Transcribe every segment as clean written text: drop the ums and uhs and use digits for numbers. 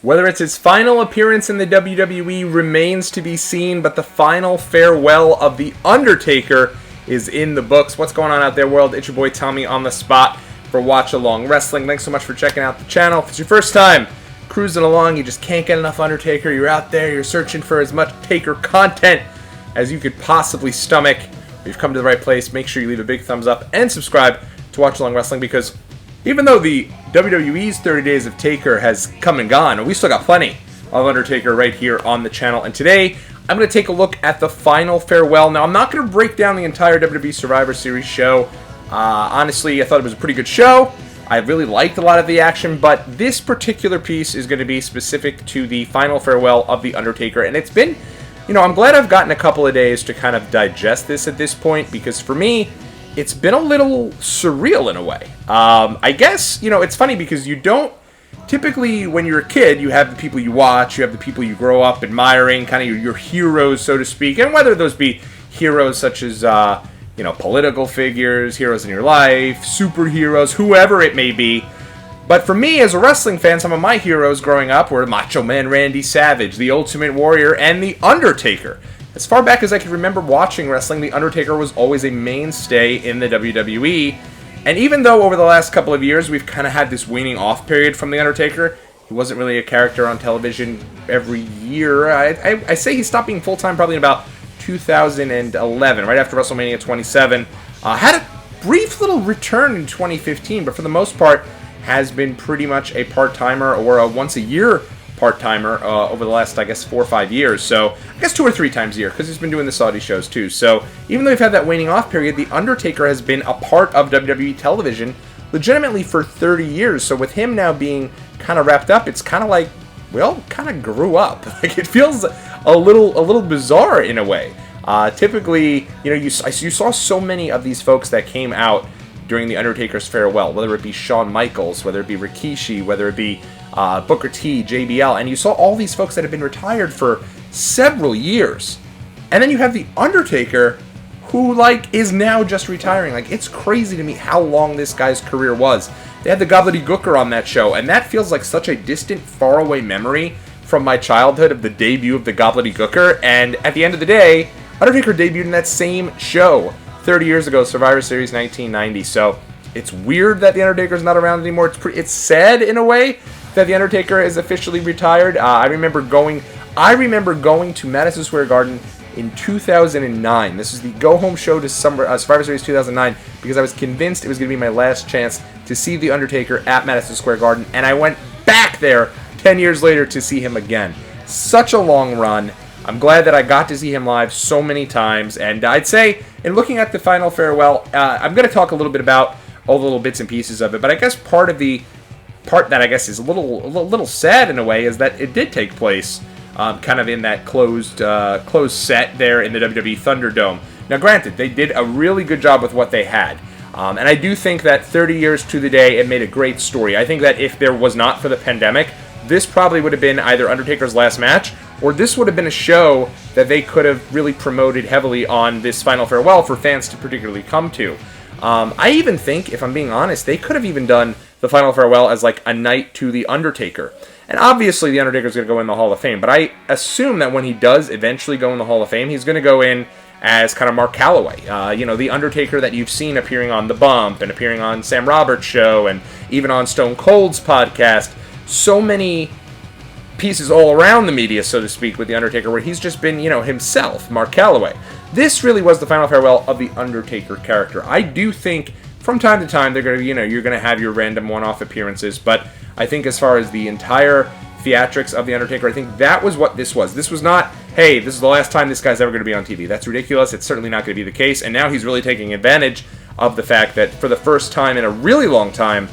Whether it's his final appearance in the WWE remains to be seen, but the final farewell of The Undertaker is in the books. What's going on out there, world? It's your boy Tommy on the spot for Watch Along Wrestling. Thanks so much for checking out the channel. If it's your first time cruising along, you just can't get enough Undertaker, you're out there, you're searching for as much Taker content as you could possibly stomach, you've come to the right place. Make sure you leave a big thumbs up and subscribe to Watch Along Wrestling, because even though the WWE's 30 Days of Taker has come and gone, we still got plenty of Undertaker right here on the channel. And today, I'm going to take a look at the final farewell. Now, I'm not going to break down the entire WWE Survivor Series show. Honestly, I thought it was a pretty good show. I really liked a lot of the action, but this particular piece is going to be specific to the final farewell of The Undertaker. And it's been, I'm glad I've gotten a couple of days to kind of digest this at this point, because for me, it's been a little surreal in a way. I guess, it's funny because you don't, typically when you're a kid, you have the people you watch, you have the people you grow up admiring, kind of your heroes, so to speak, and whether those be heroes such as, political figures, heroes in your life, superheroes, whoever it may be. But for me, as a wrestling fan, some of my heroes growing up were Macho Man Randy Savage, The Ultimate Warrior, and The Undertaker. As far back as I can remember watching wrestling, The Undertaker was always a mainstay in the WWE. And even though over the last couple of years we've kind of had this weaning off period from The Undertaker, he wasn't really a character on television every year. I say he stopped being full-time probably in about 2011, right after WrestleMania 27. Had a brief little return in 2015, but for the most part has been pretty much a part-timer or a once-a-year part-timer over the last, 4 or 5 years. So, I guess 2 or 3 times a year, because he's been doing the Saudi shows too. So, even though we've had that waning off period, The Undertaker has been a part of WWE television legitimately for 30 years. So, with him now being kind of wrapped up, it's kind of like, kind of grew up. Like, it feels a little bizarre in a way. Typically, you saw so many of these folks that came out during The Undertaker's farewell, whether it be Shawn Michaels, whether it be Rikishi, whether it be Booker T, JBL, and you saw all these folks that have been retired for several years. And then you have The Undertaker, who, is now just retiring. It's crazy to me how long this guy's career was. They had the Gobbledygooker on that show, and that feels like such a distant, faraway memory from my childhood of the debut of the Gobbledygooker. And at the end of the day, Undertaker debuted in that same show 30 years ago, Survivor Series 1990. So it's weird that The Undertaker's not around anymore. It's sad in a way that The Undertaker is officially retired. I remember going to Madison Square Garden in 2009. This is the go-home show to Survivor Series 2009, because I was convinced it was going to be my last chance to see The Undertaker at Madison Square Garden, and I went back there 10 years later to see him again. Such a long run. I'm glad that I got to see him live so many times, and I'd say, in looking at the final farewell, I'm going to talk a little bit about all the little bits and pieces of it, but I guess part that I guess is a little sad in a way is that it did take place kind of in that closed set there in the WWE Thunderdome. Now, granted, they did a really good job with what they had, and I do think that 30 years to the day, it made a great story. I think that if there was not for the pandemic, this probably would have been either Undertaker's last match, or this would have been a show that they could have really promoted heavily on this final farewell for fans to particularly come to. I even think, if I'm being honest, they could have even done the final farewell as a night to The Undertaker. And obviously The Undertaker's going to go in the Hall of Fame, but I assume that when he does eventually go in the Hall of Fame, he's going to go in as kind of Mark Calloway. The Undertaker that you've seen appearing on The Bump and appearing on Sam Roberts' show and even on Stone Cold's podcast. So many pieces all around the media, so to speak, with The Undertaker, where he's just been, himself, Mark Calloway. This really was the final farewell of The Undertaker character. I do think from time to time they're going to, you're going to have your random one-off appearances, but I think as far as the entire theatrics of The Undertaker, I think that was what this was. This was not, hey, this is the last time this guy's ever going to be on TV. That's ridiculous. It's certainly not going to be the case, and now he's really taking advantage of the fact that for the first time in a really long time,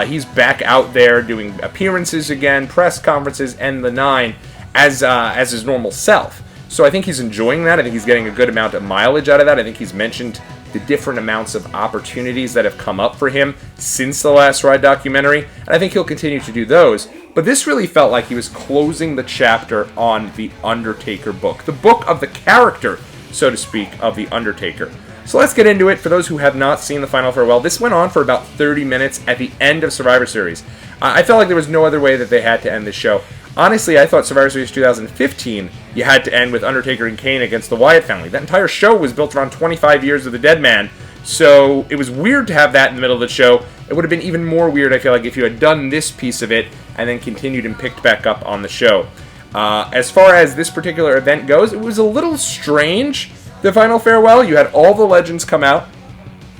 he's back out there doing appearances again, press conferences, and the nine as his normal self. So I think he's enjoying that. I think he's getting a good amount of mileage out of that. I think he's mentioned the different amounts of opportunities that have come up for him since the Last Ride documentary, and I think he'll continue to do those. But this really felt like he was closing the chapter on the Undertaker book, the book of the character, so to speak, of the Undertaker. So let's get into it. For those who have not seen the Final Farewell, this went on for about 30 minutes at the end of Survivor Series. I felt like there was no other way that they had to end this show. Honestly, I thought Survivor Series 2015, you had to end with Undertaker and Kane against the Wyatt family. That entire show was built around 25 years of the Dead Man, so it was weird to have that in the middle of the show. It would have been even more weird, I feel like, if you had done this piece of it and then continued and picked back up on the show. As far as this particular event goes, it was a little strange, the final farewell. You had all the legends come out,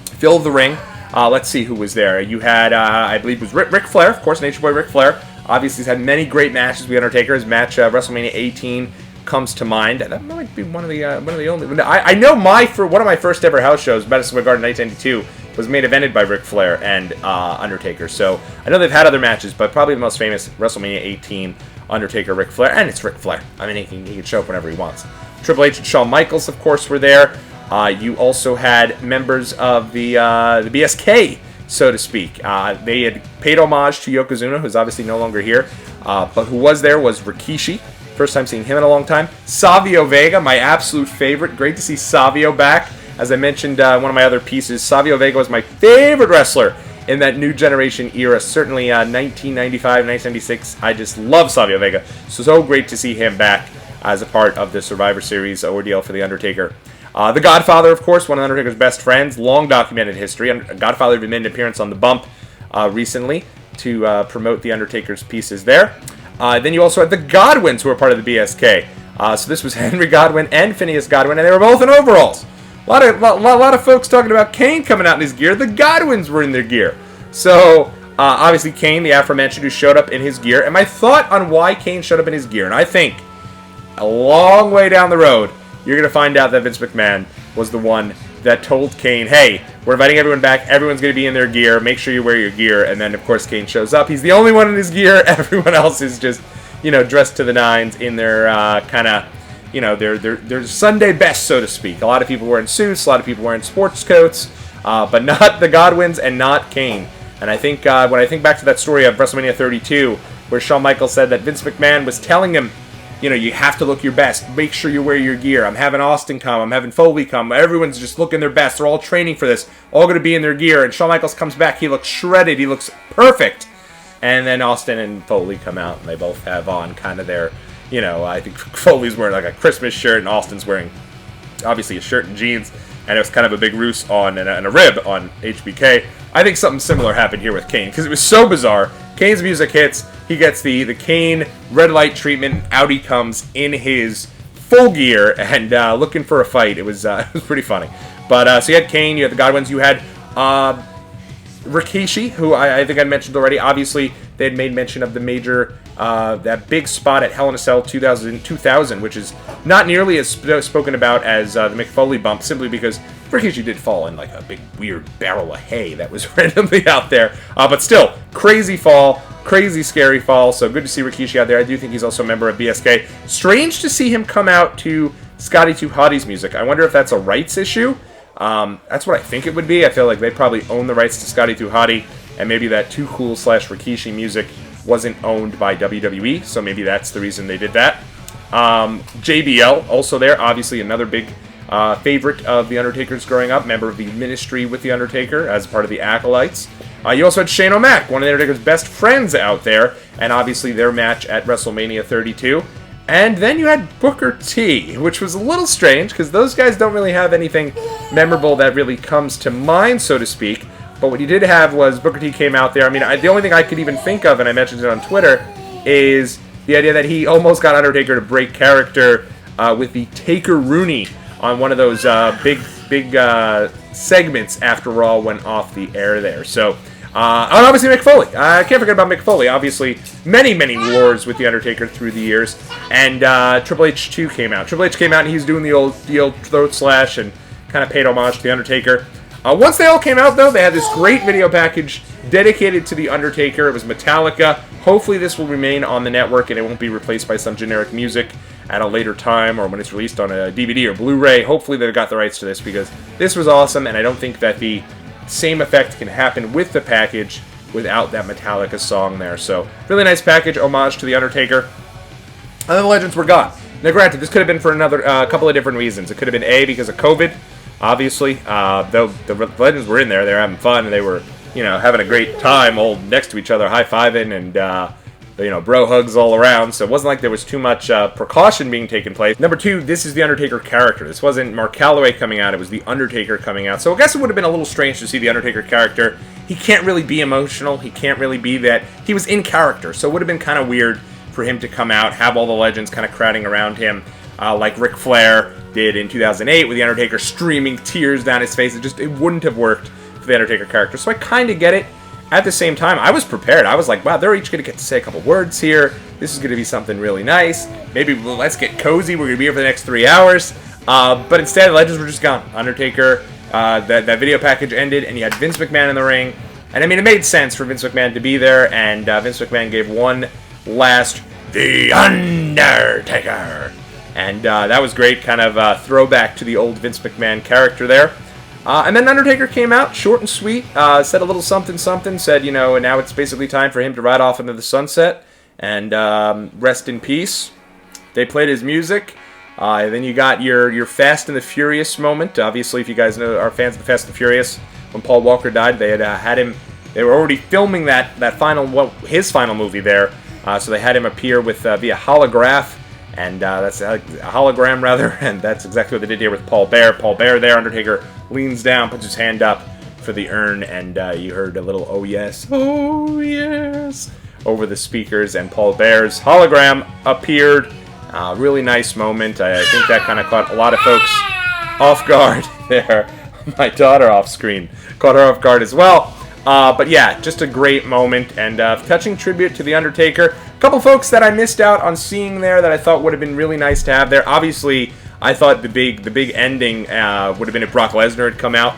fill the ring. Let's see who was there. You had, I believe it was Ric Flair, of course, Nature Boy Ric Flair. Obviously, he's had many great matches with Undertaker. His match, WrestleMania 18, comes to mind. That might be one of the only. I know one of my first ever house shows, Madison Square Garden 1992, was main evented by Ric Flair and Undertaker. So I know they've had other matches, but probably the most famous, WrestleMania 18, Undertaker, Ric Flair, and it's Ric Flair. I mean, he can show up whenever he wants. Triple H and Shawn Michaels, of course, were there. You also had members of the BSK, so to speak. They had paid homage to Yokozuna, who's obviously no longer here, but who was there was Rikishi. First time seeing him in a long time. Savio Vega, my absolute favorite. Great to see Savio back. As I mentioned one of my other pieces, Savio Vega was my favorite wrestler in that new generation era. Certainly 1995, 1996. I just love Savio Vega. So great to see him back as a part of the Survivor Series ordeal for The Undertaker. The Godfather, of course, one of Undertaker's best friends. Long documented history. Godfather even made an appearance on The Bump recently to promote The Undertaker's pieces there. Then you also had the Godwins, who were part of the BSK. So this was Henry Godwin and Phineas Godwin, and they were both in overalls. A lot of folks talking about Kane coming out in his gear. The Godwins were in their gear. So, obviously, Kane, the aforementioned, who showed up in his gear. And my thought on why Kane showed up in his gear, and I think a long way down the road, you're going to find out that Vince McMahon was the one that told Kane, hey, we're inviting everyone back. Everyone's going to be in their gear. Make sure you wear your gear. And then, of course, Kane shows up. He's the only one in his gear. Everyone else is just, dressed to the nines in their kind of, their Sunday best, so to speak. A lot of people wearing suits. A lot of people wearing sports coats. But not the Godwins and not Kane. And I think when I think back to that story of WrestleMania 32, where Shawn Michaels said that Vince McMahon was telling him, you have to look your best. Make sure you wear your gear. I'm having Austin come. I'm having Foley come. Everyone's just looking their best. They're all training for this. All going to be in their gear. And Shawn Michaels comes back. He looks shredded. He looks perfect. And then Austin and Foley come out, and they both have on kind of their, I think Foley's wearing like a Christmas shirt, and Austin's wearing, obviously, a shirt and jeans. And it was kind of a big roost on and a rib on HBK. I think something similar happened here with Kane, because it was so bizarre. Kane's music hits. He gets the Kane red light treatment. Out he comes in his full gear and looking for a fight. It was pretty funny. But so you had Kane, you had the Godwins, you had Rikishi, who I think I mentioned already. Obviously, they had made mention of the major, that big spot at Hell in a Cell 2000, which is not nearly as spoken about as the Mick Foley bump, simply because Rikishi did fall in like a big weird barrel of hay that was randomly out there. But still, crazy fall, crazy scary fall. So good to see Rikishi out there. I do think he's also a member of BSK. Strange to see him come out to Scotty 2 Hotty's music. I wonder if that's a rights issue. That's what I think it would be. I feel like they probably own the rights to Scotty 2 Hotty, and maybe that Too Cool / Rikishi music wasn't owned by WWE, so maybe that's the reason they did that. JBL, also there, obviously another big favorite of The Undertaker's growing up, member of the Ministry with The Undertaker as part of the Acolytes. You also had Shane O'Mac, one of The Undertaker's best friends out there, and obviously their match at WrestleMania 32. And then you had Booker T, which was a little strange, because those guys don't really have anything memorable that really comes to mind, so to speak. But what you did have was Booker T came out there. I mean, the only thing I could even think of, and I mentioned it on Twitter, is the idea that he almost got Undertaker to break character with the Taker Rooney on one of those big segments after Raw went off the air there. So, and obviously Mick Foley. I can't forget about Mick Foley. Obviously, many wars with The Undertaker through the years. And Triple H, too, came out. Triple H came out, and he's doing the old throat slash and kind of paid homage to The Undertaker. Once they all came out, though, they had this great video package dedicated to The Undertaker. It was Metallica. Hopefully this will remain on the network and it won't be replaced by some generic music at a later time or when it's released on a DVD or Blu-ray. Hopefully they've got the rights to this, because this was awesome, and I don't think that the same effect can happen with the package without that Metallica song there. So, really nice package, homage to The Undertaker. And then the Legends were gone. Now, granted, this could have been for another couple of different reasons. It could have been A, because of COVID, obviously. Though the Legends were in there, they were having fun, and they were, having a great time all next to each other, high-fiving and, bro hugs all around, so it wasn't like there was too much precaution being taken place. Number 2, this is the Undertaker character. This wasn't Mark Calloway coming out, it was the Undertaker coming out. So I guess it would have been a little strange to see the Undertaker character. He can't really be emotional, he can't really be that. He was in character, so it would have been kind of weird for him to come out, have all the legends kind of crowding around him, like Ric Flair did in 2008 with the Undertaker streaming tears down his face. It wouldn't have worked for the Undertaker character, so I kind of get it. At the same time, I was prepared. I was like, wow, they're each going to get to say a couple words here. This is going to be something really nice. Maybe let's get cozy. We're going to be here for the next 3 hours. But instead, the legends were just gone. Undertaker, that video package ended, and you had Vince McMahon in the ring. And I mean, it made sense for Vince McMahon to be there, and Vince McMahon gave one last, The Undertaker. And that was great, kind of throwback to the old Vince McMahon character there. And then Undertaker came out, short and sweet, said a little something, said, and now it's basically time for him to ride off into the sunset and rest in peace. They played his music. Then you got your Fast and the Furious moment. Obviously, if you guys are fans of the Fast and the Furious, when Paul Walker died, they had him. They were already filming his final movie there, so they had him appear with via holograph. And that's a hologram, rather, and that's exactly what they did here with Paul Bear. Paul Bear there, Undertaker leans down, puts his hand up for the urn, and you heard a little oh yes, over the speakers, and Paul Bear's hologram appeared. Really nice moment. I think that kind of caught a lot of folks off guard there. My daughter off screen caught her off guard as well. But yeah, just a great moment, and touching tribute to The Undertaker. A couple folks that I missed out on seeing there that I thought would have been really nice to have there. Obviously, I thought the big ending would have been if Brock Lesnar had come out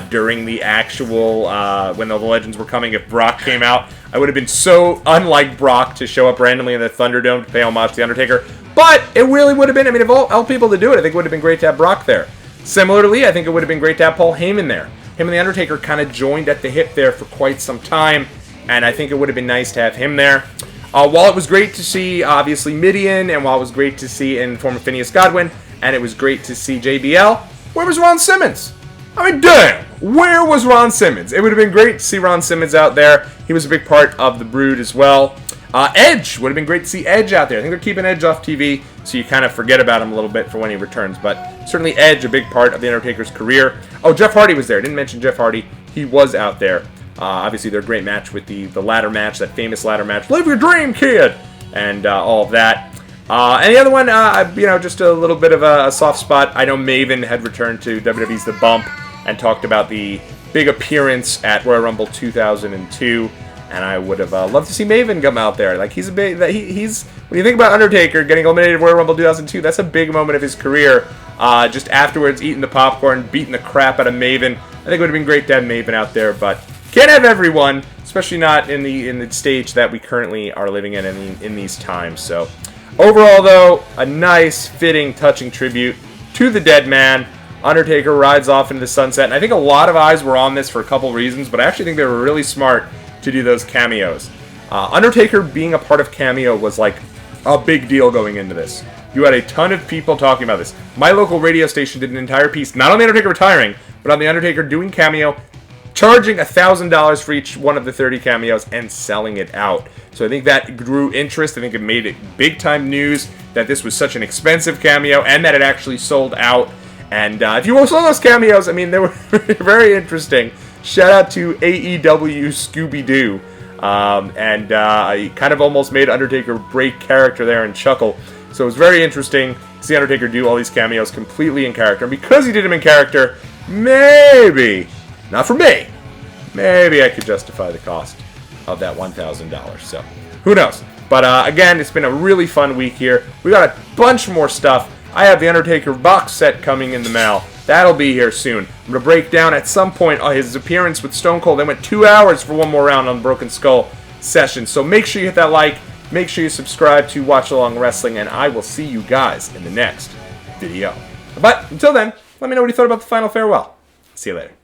during the actual, when the Legends were coming. If Brock came out, I would have been so unlike Brock to show up randomly in the Thunderdome to pay homage to The Undertaker. But it really would have been, I mean, of all people to do it, I think it would have been great to have Brock there. Similarly, I think it would have been great to have Paul Heyman there. Him and The Undertaker kind of joined at the hip there for quite some time, and I think it would have been nice to have him there. While it was great to see, obviously, Mideon, and while it was great to see in the form of Phineas Godwin, and it was great to see JBL, where was Ron Simmons? I mean, damn! Where was Ron Simmons? It would have been great to see Ron Simmons out there. He was a big part of the Brood as well. Edge! Would have been great to see Edge out there. I think they're keeping Edge off TV, so you kind of forget about him a little bit for when he returns. But certainly Edge, a big part of The Undertaker's career. Oh, Jeff Hardy was there. I didn't mention Jeff Hardy. He was out there. Obviously, their great match with the ladder match, that famous ladder match. Live your dream, kid! And all of that. And the other one, just a little bit of a soft spot. I know Maven had returned to WWE's The Bump and talked about the big appearance at Royal Rumble 2002. And I would have loved to see Maven come out there. Like, he's a big... He's when you think about Undertaker getting eliminated at Royal Rumble 2002, that's a big moment of his career. Just afterwards, eating the popcorn, beating the crap out of Maven. I think it would have been great to have Maven out there, but can't have everyone, especially not in the stage that we currently are living in these times. So, overall, though, a nice, fitting, touching tribute to the dead man. Undertaker rides off into the sunset, and I think a lot of eyes were on this for a couple reasons, but I actually think they were really smart to do those cameos. Undertaker being a part of Cameo was like a big deal going into this. You had a ton of people talking about this. My local radio station did an entire piece, not on The Undertaker retiring, but on The Undertaker doing Cameo, charging $1,000 for each one of the 30 cameos and selling it out. So I think that grew interest. I think it made it big-time news that this was such an expensive cameo and that it actually sold out. And if you saw those cameos, I mean, they were very interesting. Shout out to AEW Scooby-Doo. I kind of almost made Undertaker break character there and chuckle. So it was very interesting to see Undertaker do all these cameos completely in character. And because he did them in character, maybe, not for me, maybe I could justify the cost of that $1,000. So, who knows? But again, it's been a really fun week here. We got a bunch more stuff. I have the Undertaker box set coming in the mail. That'll be here soon. I'm going to break down at some point his appearance with Stone Cold. They went 2 hours for one more round on Broken Skull session. So make sure you hit that like. Make sure you subscribe to Watch Along Wrestling. And I will see you guys in the next video. But until then, let me know what you thought about the final farewell. See you later.